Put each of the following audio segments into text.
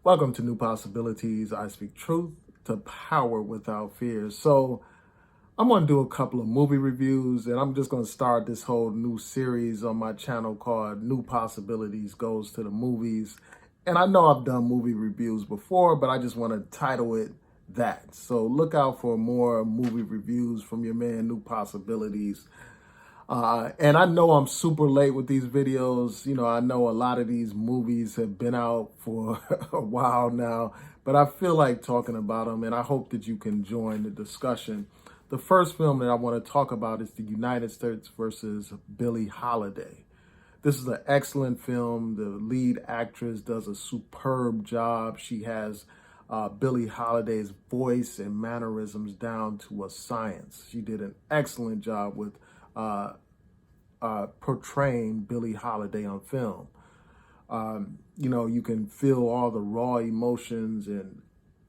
Welcome to New Possibilities. I speak truth to power without fear. So, I'm going to do a couple of movie reviews, and I'm just going to start this whole new series on my channel called New Possibilities Goes to the Movies. And I know I've done movie reviews before, but I just want to title it that. So, look out for more movie reviews from your man, New Possibilities. And I know I'm super late with these videos. I know a lot of these movies have been out for a while now, but I feel like talking about them, and I hope that you can join the discussion. The first film that I want to talk about is the United States versus Billie Holiday. This is an excellent film. The lead actress does a superb job. She has Billie Holiday's voice and mannerisms down to a science. She did an excellent job with uh, portraying Billie Holiday on film. You can feel all the raw emotions, and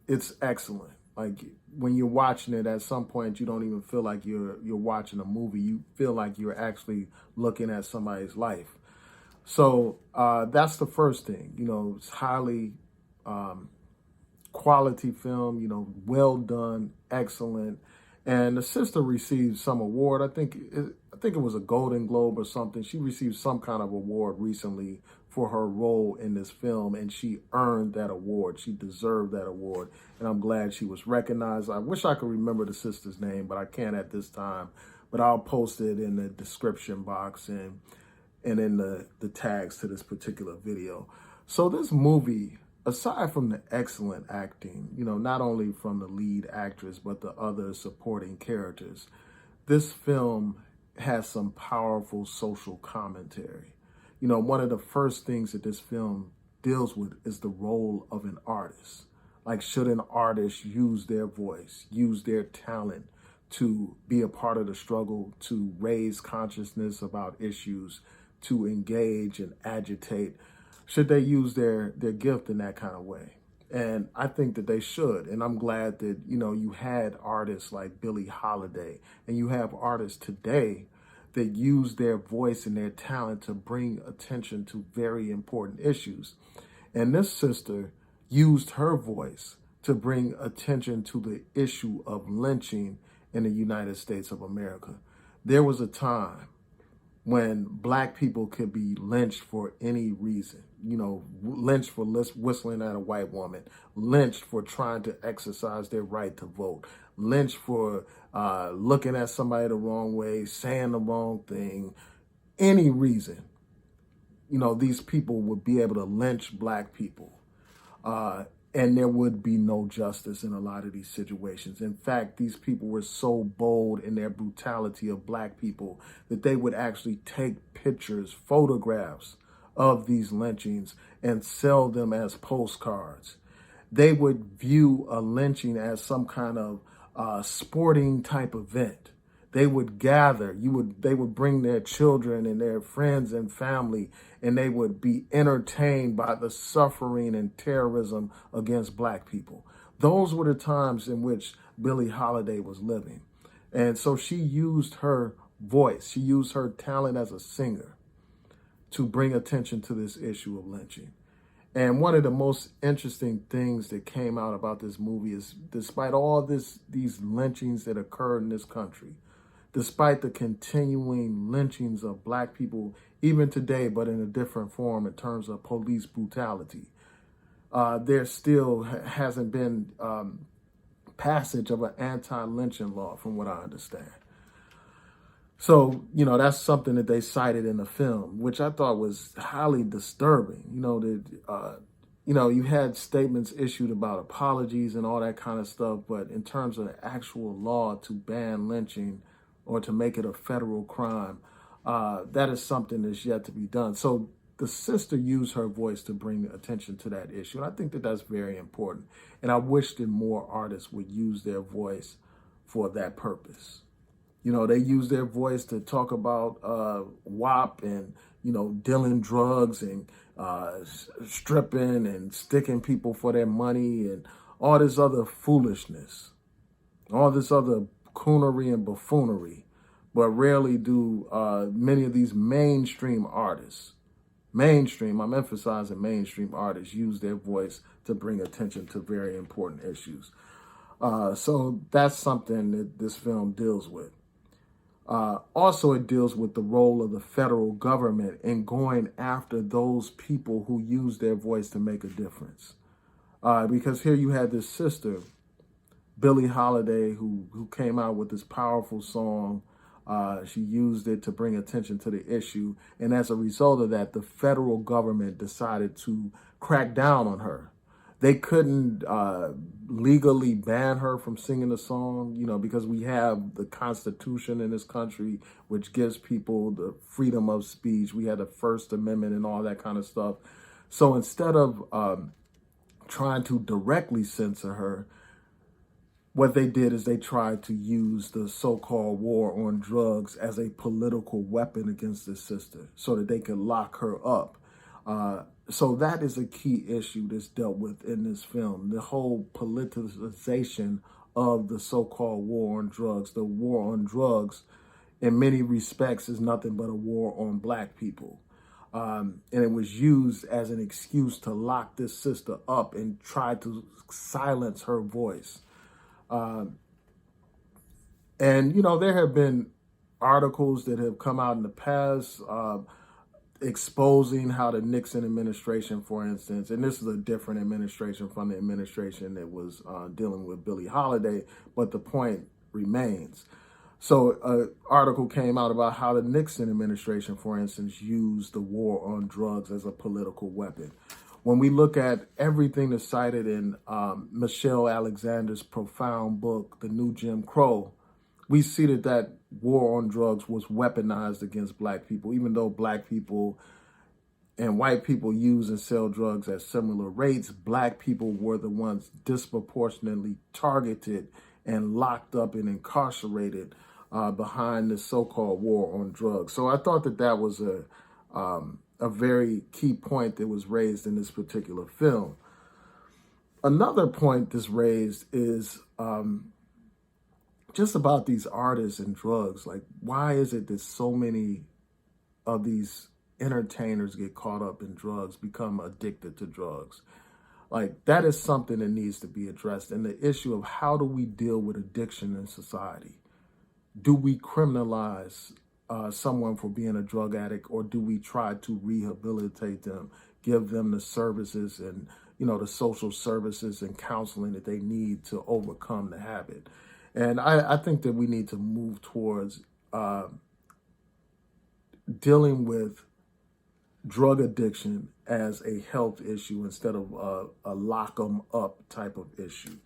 it's excellent. Like when you're watching it, at some point you don't even feel like you're watching a movie. You feel like you're actually looking at somebody's life. So that's the first thing. It's highly quality film. Well done, excellent. And the sister received some award. I think it was a Golden Globe or something. She received some kind of award recently for her role in this film, and she earned that award. She deserved that award, and I'm glad she was recognized. I wish I could remember the sister's name, but I can't at this time. But I'll post it in the description box and in the tags to this particular video. So this movie, aside from the excellent acting, not only from the lead actress, but the other supporting characters, this film has some powerful social commentary. One of the first things that this film deals with is the role of an artist. Like, should an artist use their voice, use their talent to be a part of the struggle, to raise consciousness about issues, to engage and agitate? Should they use their gift in that kind of way? And I think that they should. And I'm glad that, you had artists like Billie Holiday, and you have artists today that use their voice and their talent to bring attention to very important issues. And this sister used her voice to bring attention to the issue of lynching in the United States of America. There was a time when Black people could be lynched for any reason. Lynched for whistling at a white woman, lynched for trying to exercise their right to vote, lynched for looking at somebody the wrong way, saying the wrong thing, any reason. These people would be able to lynch Black people. And there would be no justice in a lot of these situations. In fact, these people were so bold in their brutality of Black people that they would actually take pictures, photographs of these lynchings and sell them as postcards. They would view a lynching as some kind of sporting type event. They would gather, they would bring their children and their friends and family, and they would be entertained by the suffering and terrorism against Black people. Those were the times in which Billie Holiday was living. And so she used her voice, she used her talent as a singer to bring attention to this issue of lynching. And one of the most interesting things that came out about this movie is, despite all these lynchings that occurred in this country, despite the continuing lynchings of Black people, even today, but in a different form in terms of police brutality, there still hasn't been passage of an anti-lynching law, from what I understand. So, that's something that they cited in the film, which I thought was highly disturbing. You had statements issued about apologies and all that kind of stuff, but in terms of the actual law to ban lynching or to make it a federal crime, that is something that's yet to be done. So the sister used her voice to bring attention to that issue. And I think that that's very important. And I wish that more artists would use their voice for that purpose. They use their voice to talk about WAP and, dealing drugs and stripping and sticking people for their money and all this other foolishness, all this other coonery and buffoonery. But rarely do many of these mainstream artists mainstream, I'm emphasizing mainstream artists, use their voice to bring attention to very important issues. So that's something that this film deals with. Also, it deals with the role of the federal government in going after those people who use their voice to make a difference. Because here you had this sister, Billie Holiday, who came out with this powerful song. She used it to bring attention to the issue. And as a result of that, the federal government decided to crack down on her. They couldn't legally ban her from singing the song, because we have the Constitution in this country, which gives people the freedom of speech. We had the First Amendment and all that kind of stuff. So instead of trying to directly censor her, what they did is they tried to use the so-called war on drugs as a political weapon against this sister so that they could lock her up. So that is a key issue that's dealt with in this film. The whole politicization of the so-called war on drugs. The war on drugs, in many respects, is nothing but a war on black people. And it was used as an excuse to lock this sister up and try to silence her voice. And, there have been articles that have come out in the past exposing how the Nixon administration, for instance, and this is a different administration from the administration that was dealing with Billie Holiday, but the point remains. So an article came out about how the Nixon administration, for instance, used the war on drugs as a political weapon. When we look at everything that's cited in Michelle Alexander's profound book, The New Jim Crow, we see that war on drugs was weaponized against black people, even though black people and white people use and sell drugs at similar rates. Black people were the ones disproportionately targeted and locked up and incarcerated behind this so-called war on drugs. So I thought that was a very key point that was raised in this particular film. Another point that's raised is just about these artists and drugs. Like, why is it that so many of these entertainers get caught up in drugs, become addicted to drugs? Like, that is something that needs to be addressed. And the issue of how do we deal with addiction in society? Do we criminalize someone for being a drug addict, or do we try to rehabilitate them, give them the services and, the social services and counseling that they need to overcome the habit? And I think that we need to move towards dealing with drug addiction as a health issue instead of a lock 'em up type of issue.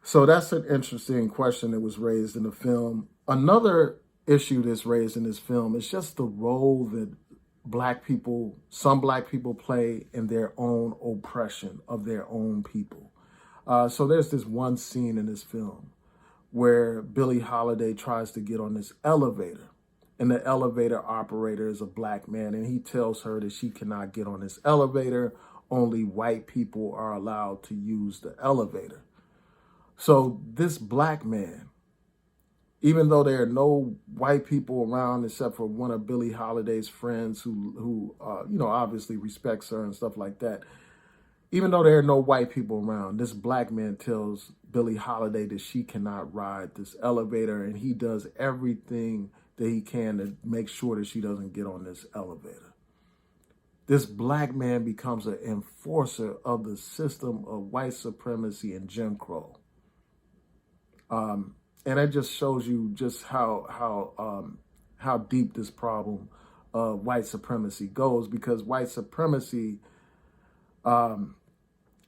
So that's an interesting question that was raised in the film. Another issue that's raised in this film is just the role that some black people play in their own oppression of their own people. So there's this one scene in this film where Billie Holiday tries to get on this elevator, and the elevator operator is a black man, and he tells her that she cannot get on this elevator. Only white people are allowed to use the elevator. So this black man, even though there are no white people around except for one of Billie Holiday's friends who obviously respects her and stuff like that, even though there are no white people around, this black man tells Billie Holiday that she cannot ride this elevator, and he does everything that he can to make sure that she doesn't get on this elevator. This black man becomes an enforcer of the system of white supremacy and Jim Crow. And that just shows you just how deep this problem of white supremacy goes, because white supremacy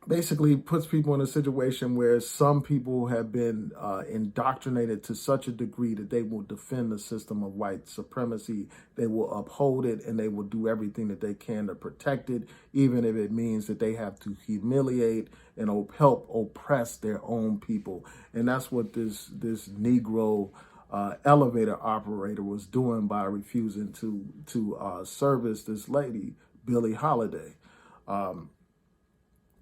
basically puts people in a situation where some people have been indoctrinated to such a degree that they will defend the system of white supremacy. They will uphold it, and they will do everything that they can to protect it, even if it means that they have to humiliate and help oppress their own people. And that's what this Negro elevator operator was doing by refusing to service this lady, Billie Holiday.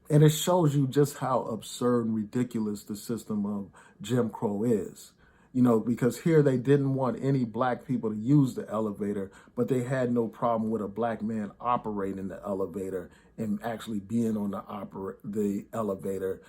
And it shows you just how absurd and ridiculous the system of Jim Crow is. because here they didn't want any black people to use the elevator, but they had no problem with a black man operating the elevator and actually being on the elevator,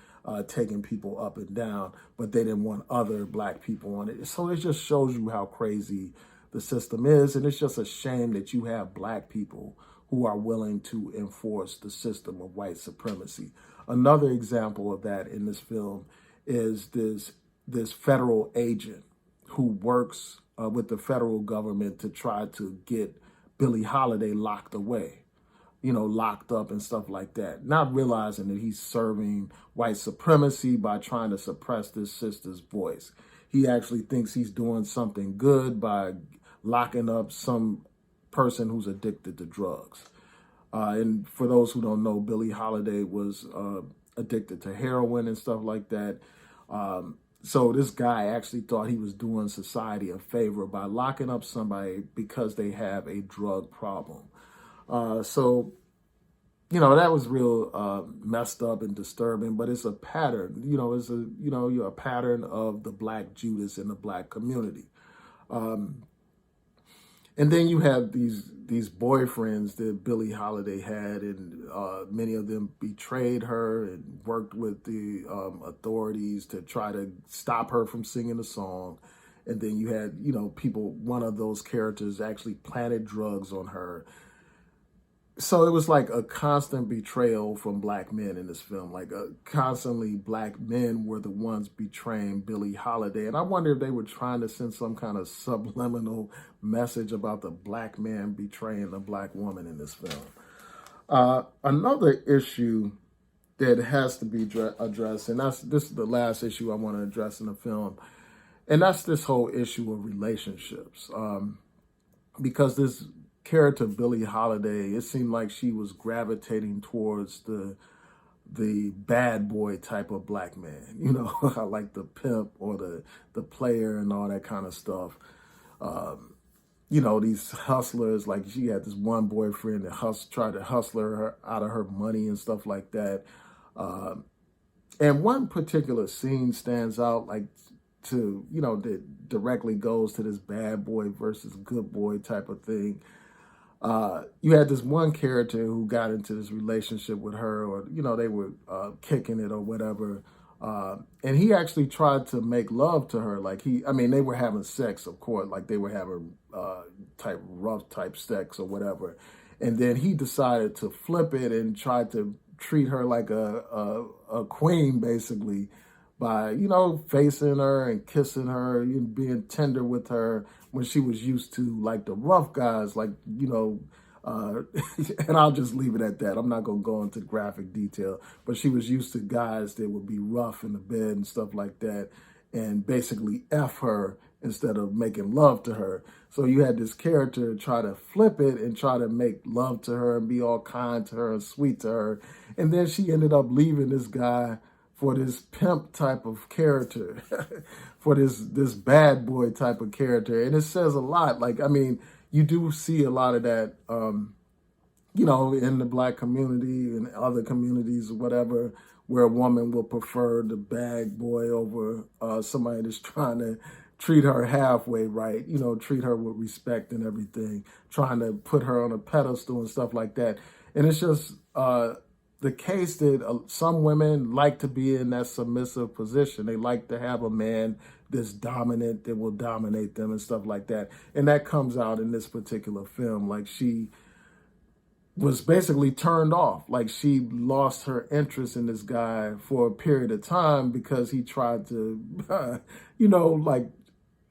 taking people up and down, but they didn't want other black people on it. So it just shows you how crazy the system is, and it's just a shame that you have black people who are willing to enforce the system of white supremacy. Another example of that in this film is this federal agent who works with the federal government to try to get Billie Holiday locked away, locked up and stuff like that, not realizing that he's serving white supremacy by trying to suppress this sister's voice. He actually thinks he's doing something good by locking up some person who's addicted to drugs. And for those who don't know, Billie Holiday was addicted to heroin and stuff like that. So this guy actually thought he was doing society a favor by locking up somebody because they have a drug problem. So that was real messed up and disturbing, but it's a pattern. It's a pattern of the Black Judas in the Black community. And then you have these boyfriends that Billie Holiday had, and many of them betrayed her and worked with the authorities to try to stop her from singing the song. And then you had, people, one of those characters actually planted drugs on her. So it was like a constant betrayal from black men in this film. Like constantly black men were the ones betraying Billie Holiday. And I wonder if they were trying to send some kind of subliminal message about the black man betraying the black woman in this film. Another issue that has to be addressed, and this is the last issue I want to address in the film, and that's this whole issue of relationships. Because this character Billie Holiday, it seemed like she was gravitating towards the bad boy type of black man, like the pimp or the player and all that kind of stuff. These hustlers, like she had this one boyfriend that tried to hustle her out of her money and stuff like that. And one particular scene stands out, like that directly goes to this bad boy versus good boy type of thing. You had this one character who got into this relationship with her, or, they were kicking it or whatever. And he actually tried to make love to her. They were having sex, of course, like they were having rough type sex or whatever. And then he decided to flip it and try to treat her like a queen, basically, by, facing her and kissing her and being tender with her, when she was used to like the rough guys, and I'll just leave it at that. I'm not going to go into graphic detail, but she was used to guys that would be rough in the bed and stuff like that, and basically F her instead of making love to her. So you had this character try to flip it and try to make love to her and be all kind to her and sweet to her. And then she ended up leaving this guy for this pimp type of character, for this bad boy type of character. And it says a lot. You do see a lot of that, in the black community and other communities or whatever, where a woman will prefer the bad boy over somebody that's trying to treat her halfway right, treat her with respect and everything, trying to put her on a pedestal and stuff like that. And it's just the case that some women like to be in that submissive position. They like to have a man that's dominant, that will dominate them and stuff like that. And that comes out in this particular film. Like, she was basically turned off. Like, she lost her interest in this guy for a period of time because he tried to,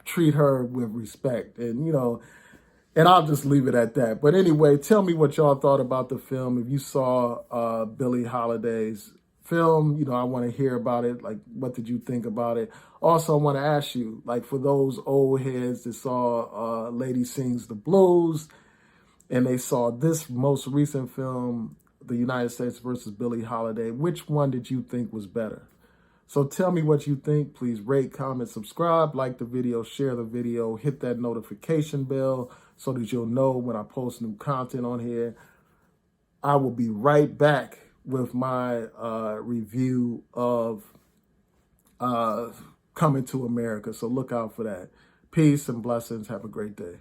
treat her with respect. And I'll just leave it at that. But anyway, tell me what y'all thought about the film. If you saw Billie Holiday's film, I want to hear about it. Like, what did you think about it? Also, I want to ask you, like, for those old heads that saw Lady Sings the Blues, and they saw this most recent film, The United States versus Billie Holiday, which one did you think was better? So tell me what you think. Please rate, comment, subscribe, like the video, share the video, hit that notification bell so that you'll know when I post new content on here. I will be right back with my review of coming to America. So look out for that. Peace and blessings. Have a great day.